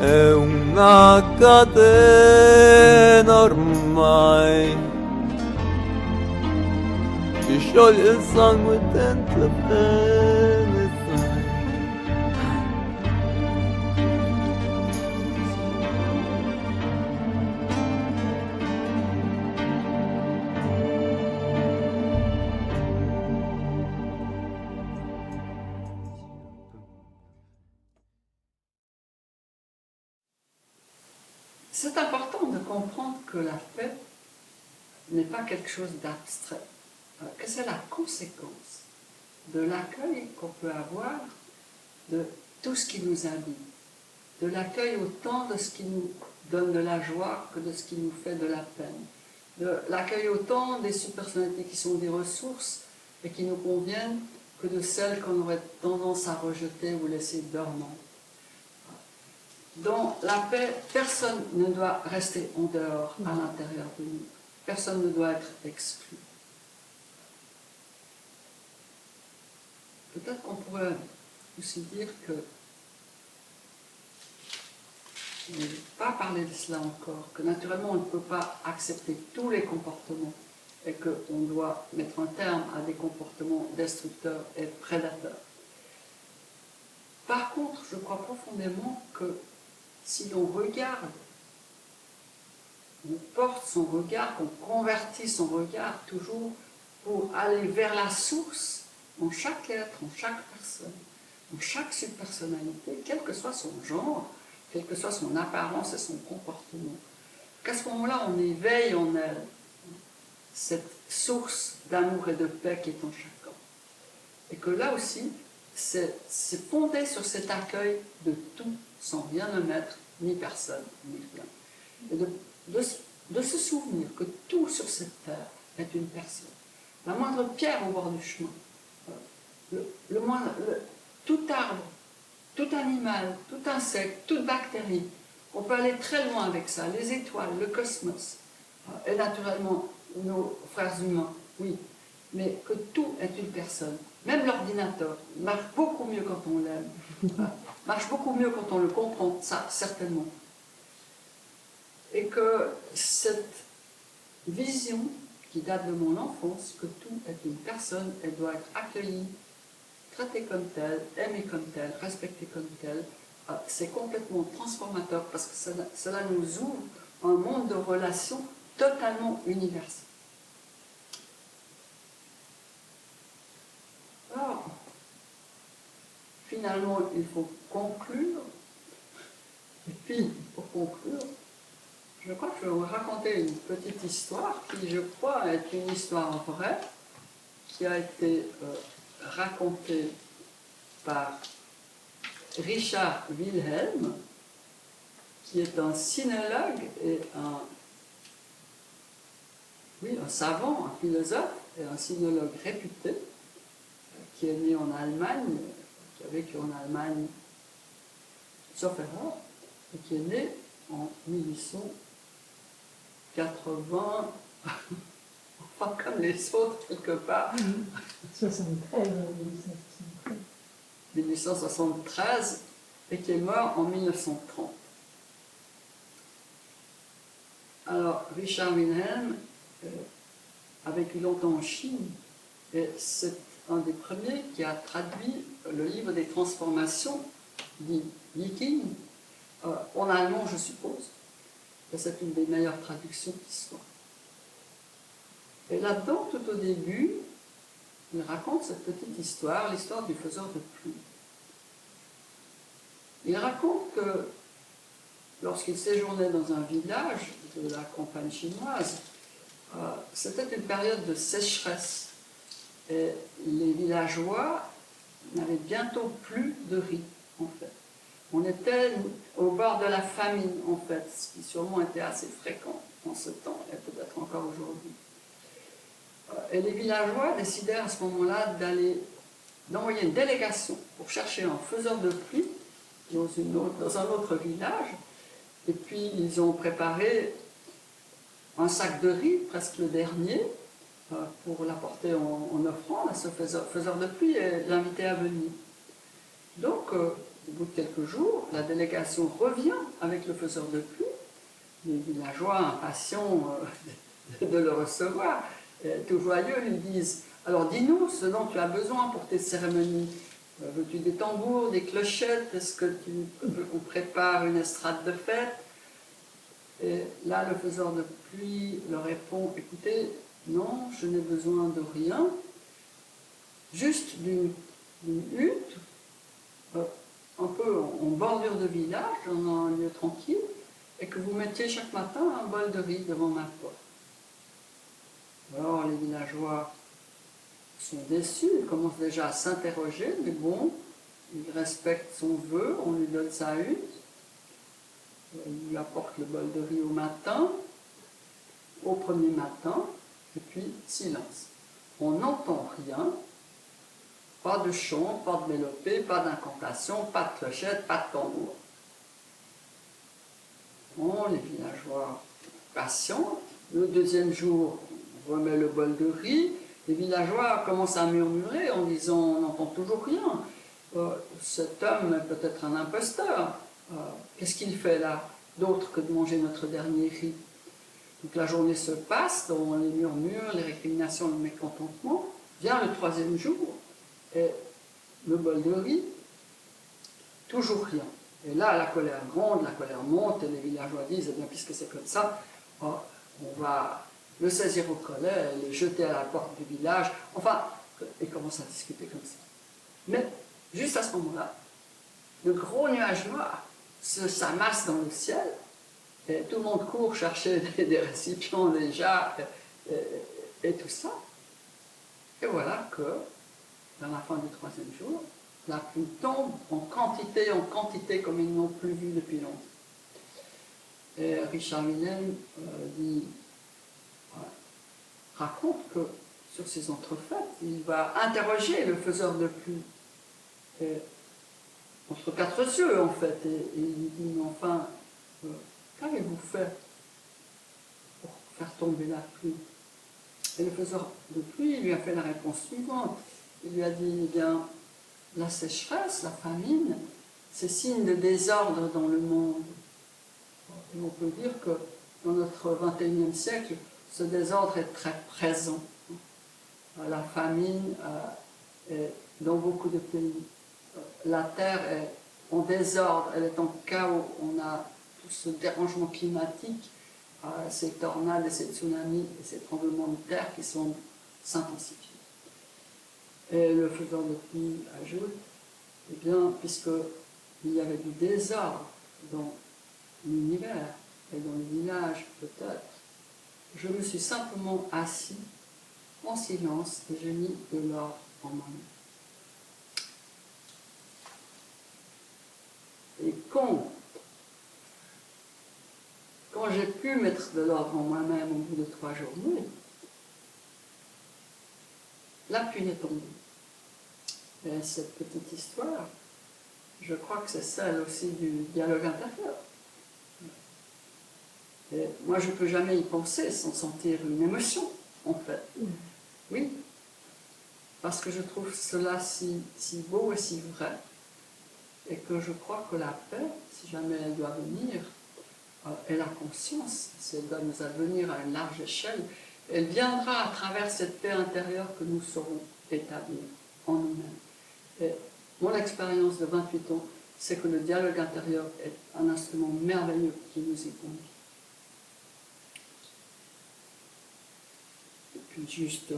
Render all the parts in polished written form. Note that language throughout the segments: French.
è una catena ormai che scioglie il sangue dentro bene sai. C'est important de comprendre que la paix n'est pas quelque chose d'abstrait, que c'est la conséquence de l'accueil qu'on peut avoir de tout ce qui nous habite, de l'accueil autant de ce qui nous donne de la joie que de ce qui nous fait de la peine, de l'accueil autant des subpersonnalités qui sont des ressources et qui nous conviennent que de celles qu'on aurait tendance à rejeter ou laisser dormantes. Dans la paix, personne ne doit rester en dehors à l'intérieur de nous. Personne ne doit être exclu. Peut-être qu'on pourrait aussi dire que, je ne vais pas parler de cela encore, que naturellement on ne peut pas accepter tous les comportements et qu'on doit mettre un terme à des comportements destructeurs et prédateurs. Par contre, je crois profondément que si l'on regarde, on porte son regard, qu'on convertit son regard toujours pour aller vers la source en chaque être, en chaque personne, en chaque subpersonnalité, quel que soit son genre, quelle que soit son apparence et son comportement, qu'à ce moment-là, on éveille en elle cette source d'amour et de paix qui est en chacun. Et que là aussi, c'est fondé sur cet accueil de tout, sans rien omettre, ni personne, ni rien. Et de se souvenir que tout sur cette terre est une personne. La moindre pierre au bord du chemin, tout arbre, tout animal, tout insecte, toute bactérie, on peut aller très loin avec ça, les étoiles, le cosmos, et naturellement nos frères humains, oui, mais que tout est une personne. Même l'ordinateur marche beaucoup mieux quand on l'aime, marche beaucoup mieux quand on le comprend, ça certainement. Et que cette vision qui date de mon enfance, que tout est une personne, elle doit être accueillie, traitée comme telle, aimée comme telle, respectée comme telle, c'est complètement transformateur parce que cela nous ouvre un monde de relations totalement universel. Alors, finalement, il faut conclure. Et puis, pour conclure, je crois que je vais vous raconter une petite histoire qui, je crois, est une histoire vraie, qui a été racontée par Richard Wilhelm, qui est un sinologue et un savant, un philosophe et un sinologue réputé, qui est né en Allemagne, qui a vécu en Allemagne, sauf erreur, et qui est né en 1880, enfin comme les autres quelque part. 1873, et qui est mort en 1930. Alors, Richard Wilhelm a vécu longtemps en Chine, et c'est un des premiers qui a traduit le livre des transformations, dit Yiking, en allemand, je suppose, et c'est une des meilleures traductions qui soit. Et là-dedans, tout au début, il raconte cette petite histoire, l'histoire du faiseur de pluie. Il raconte que lorsqu'il séjournait dans un village de la campagne chinoise, c'était une période de sécheresse et les villageois n'avaient bientôt plus de riz, en fait. On était au bord de la famine, en fait, ce qui sûrement était assez fréquent en ce temps et peut-être encore aujourd'hui. Et les villageois décidèrent à ce moment-là d'envoyer une délégation pour chercher un faiseur de pluie dans un autre village. Et puis ils ont préparé un sac de riz, presque le dernier, pour l'apporter en offrande à ce faiseur de pluie et l'inviter à venir. Donc au bout de quelques jours, la délégation revient avec le faiseur de pluie. Les villageois impatients de le recevoir, tout joyeux, lui disent: alors dis-nous ce dont tu as besoin pour tes cérémonies. Veux-tu des tambours, des clochettes? Est-ce que tu veux qu'on prépare une estrade de fête? Et là, le faiseur de pluie leur répond: écoutez, non, je n'ai besoin de rien, juste d'une hutte, un peu en bordure de village, dans un lieu tranquille, et que vous mettiez chaque matin un bol de riz devant ma porte. Alors les villageois sont déçus, ils commencent déjà à s'interroger, mais bon, ils respectent son vœu, on lui donne sa hutte, il lui apporte le bol de riz au matin, au premier matin, et puis silence. On n'entend rien, pas de chant, pas de mélopée, pas d'incantation, pas de clochette, pas de tambour. Bon, les villageois patientent. Le deuxième jour, on remet le bol de riz. Les villageois commencent à murmurer en disant: on n'entend toujours rien. Cet homme est peut-être un imposteur. Qu'est-ce qu'il fait là, d'autre que de manger notre dernier riz? Donc la journée se passe dans les murmures, les récriminations, le mécontentement. Vient le troisième jour, et le bol de riz, toujours rien. Et là, la colère gronde, la colère monte, et les villageois disent: eh bien, puisque c'est comme ça, on va le saisir au collet et le jeter à la porte du village. Enfin, ils commencent à discuter comme ça. Mais, juste à ce moment-là, le gros nuage noir s'amasse dans le ciel, et tout le monde court chercher des récipients, des jarres, et tout ça. Et voilà que, dans la fin du troisième jour, la pluie tombe en quantité, comme ils n'ont plus vu depuis longtemps. Et Richard Willem raconte que sur ces entrefaites, il va interroger le faiseur de pluie, entre quatre cieux en fait, et il lui dit: mais enfin, qu'avez-vous fait pour faire tomber la pluie? Et le faiseur de pluie lui a fait la réponse suivante. Il lui a dit: eh bien, la sécheresse, la famine, c'est signe de désordre dans le monde. Et on peut dire que dans notre XXIe siècle, ce désordre est très présent. La famine est dans beaucoup de pays. La terre est en désordre, elle est en chaos. On a tout ce dérangement climatique, ces tornades et ces tsunamis et ces tremblements de terre qui sont s'intensifier. Et le faiseur de pluie ajoute: eh bien, puisqu'il y avait du désordre dans l'univers et dans le village, peut-être, je me suis simplement assis en silence et j'ai mis de l'ordre en moi-même. Et quand j'ai pu mettre de l'ordre en moi-même au bout de 3 journées, la pluie est tombée. Et cette petite histoire, je crois que c'est celle aussi du dialogue intérieur. Et moi, je ne peux jamais y penser sans sentir une émotion, en fait. Oui, parce que je trouve cela si beau et si vrai, et que je crois que la paix, si jamais elle doit venir, et la conscience, si elle doit nous advenir à une large échelle, elle viendra à travers cette paix intérieure que nous saurons établir en nous-mêmes. Et mon expérience de 28 ans, c'est que le dialogue intérieur est un instrument merveilleux qui nous y conduit. Et puis juste,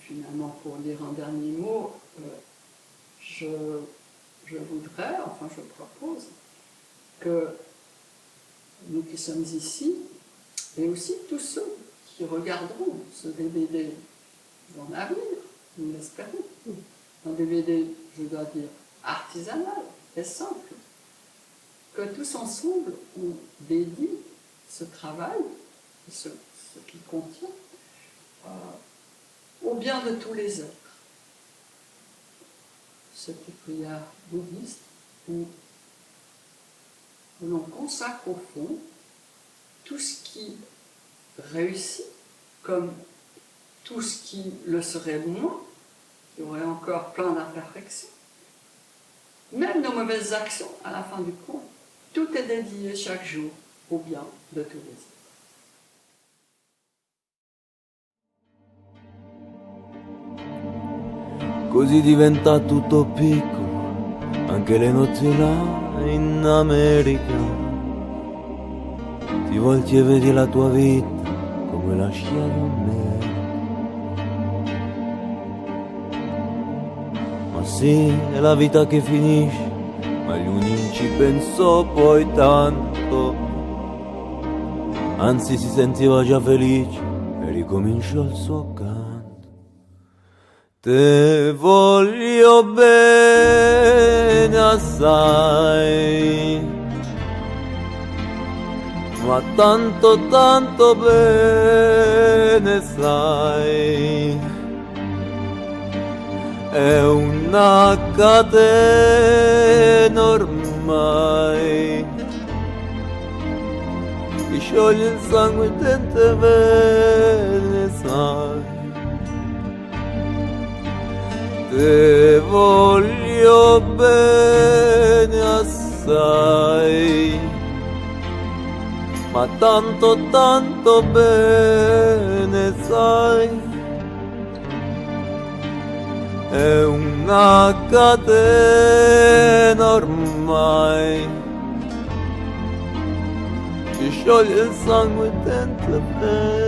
finalement, pour dire un dernier mot, je voudrais, enfin je propose, que nous qui sommes ici, et aussi tous ceux qui regarderont ce DVD dans l'avenir, nous l'espérons, un DVD, je dois dire, artisanal et simple, que tous ensemble on dédie ce travail, ce qu'il contient, au bien de tous les êtres. Cette prière bouddhiste où l'on consacre au fond tout ce qui réussit comme tout ce qui le serait moins, il y aurait encore plein d'imperfections. Même nos mauvaises actions, à la fin du compte, tout est dédié chaque jour au bien de tous les autres. Così diventa tutto piccolo, anche le notti là in America. Ti volti e vedi la tua vita come la scia di un mare. Ma sì, è la vita che finisce, ma lui non ci pensò poi tanto. Anzi si sentiva già felice e ricominciò il suo canto. Te voglio bene assai, ma tanto tanto bene sai, è una catena ormai, ti scioglie il sangue dentro bene sai. Te voglio bene assai, ma tanto tanto bene sai, è una catena ormai, ti scioglie il sangue dentro bene.